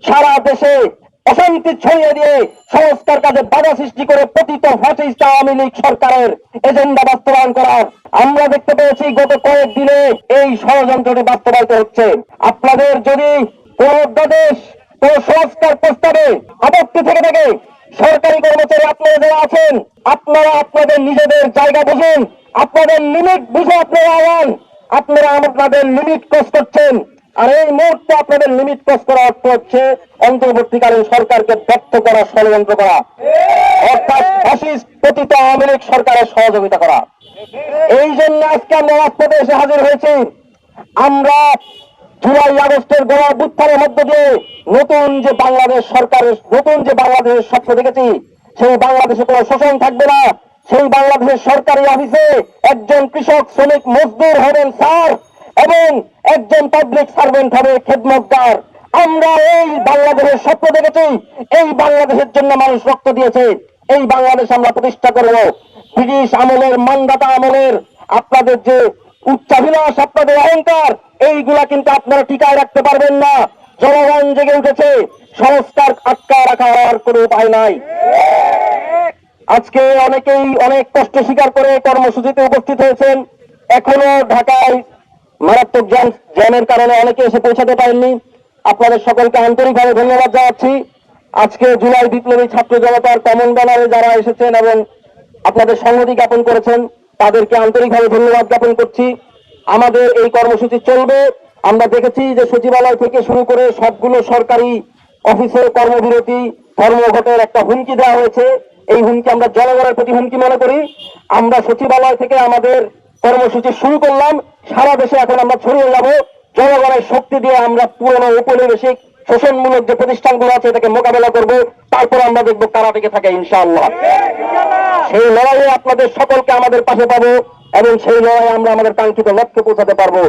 সারা দেশে অশান্তি ছড়িয়ে দিয়ে সংস্কার কাজে বাধা সৃষ্টি করে পতিত ফ্যাসিস্ট আওয়ামী লীগ সরকারের এজেন্ডা বাস্তবায়ন করার আমরা দেখতে পেয়েছি গত কয়েকদিনে এই ষড়যন্ত্রটি বাস্তবায়িত হচ্ছে। আপনাদের যদি কোন অধ্যাদেশ কোন সংস্কার প্রস্তাবে আপত্তি থেকে থাকে, সরকারি কর্মচারী আপনারা যারা আছেন, আপনারা আপনাদের নিজেদের জায়গা বুঝুন, আপনাদের লিমিট বুঝে আপনারা আগান। আপনারা আপনাদের লিমিট ক্রস করছেন, আর এই মুহূর্তে আপনাদের লিমিট ক্রস করা অর্থ হচ্ছে অন্তর্বর্তীকালীন সরকারকে ব্যর্থ করা, ষড়যন্ত্র করা, অর্থাৎ ফ্যাসিস্ট পতিত আওয়ামী লীগ সরকারের সহযোগিতা করা। এই জন্য আজকে আমরা রাজপথে এসে হাজির হয়েছি। আমরা জুলাই আগস্টের গণ অভ্যুত্থানের মধ্য দিয়ে নতুন যে বাংলাদেশ সরকারের, নতুন যে বাংলাদেশের স্বপ্ন দেখেছি, সেই বাংলাদেশে কোনো শোষণ থাকবে না। সেই বাংলাদেশের সরকারি অফিসে একজন কৃষক শ্রমিক মজদুর হবেন স্যার, এবং একজন পাবলিক সার্ভেন্ট হবে খেদমতগার। আমরা এই বাংলাদেশের স্বপ্ন দেখেছি, এই বাংলাদেশের জন্য মানুষ রক্ত দিয়েছে। এই বাংলাদেশ আমরা প্রতিষ্ঠা করব। ব্রিটিশ আমলের, মানদাতা আমলের আপনাদের যে উচ্চাভিলাষ, আপনাদের অহংকার, এইগুলা কিন্তু আপনারা টিকায় রাখতে পারবেন না। জনগণ জেগে উঠেছে, সংস্কার আটকায় রাখা হওয়ার কোনো উপায় নাই। আজকে অনেকেই অনেক কষ্ট স্বীকার করে কর্মসূচিতে উপস্থিত হয়েছেন। এখনো ঢাকায় মারাত্মক জ্যামের কারণে অনেকে এসে পৌঁছাতে পারেননি। আপনাদের সকলকে আন্তরিকভাবে ধন্যবাদ জানাচ্ছি। আজকে জুলাই বিপ্লবী ছাত্র জনতার কমন ব্যানারে যারা এসেছেন এবং আপনাদের সংহতি জ্ঞাপন করেছেন, তাদেরকে আন্তরিকভাবে ধন্যবাদ জ্ঞাপন করছি। আমাদের এই কর্মসূচি চলবে। আমরা দেখেছি যে সচিবালয় থেকে শুরু করে সবগুলো সরকারি অফিসে কর্মবিরতি, ধর্মঘটের একটা হুমকি দেওয়া হয়েছে। এই হুমকি আমরা জনগণের প্রতি হুমকি মনে করি। আমরা সচিবালয় থেকে আমাদের কর্মসূচি শুরু করলাম, সারা দেশে এখন আমরা ছড়িয়ে যাব। জনগণের শক্তি দিয়ে আমরা পুরনো ঔপনিবেশিক শোষণমূলক যে প্রতিষ্ঠানগুলো আছে এটাকে মোকাবেলা করব। তারপর আমরা দেখবো কারা টিকে থাকে ইনশাআল্লাহ। সেই লড়াইয়ে আপনাদের সকলকে আমাদের পাশে পাবো এবং সেই লড়াইয়ে আমরা আমাদের কাঙ্ক্ষিত লক্ষ্যে পৌঁছাতে পারবো।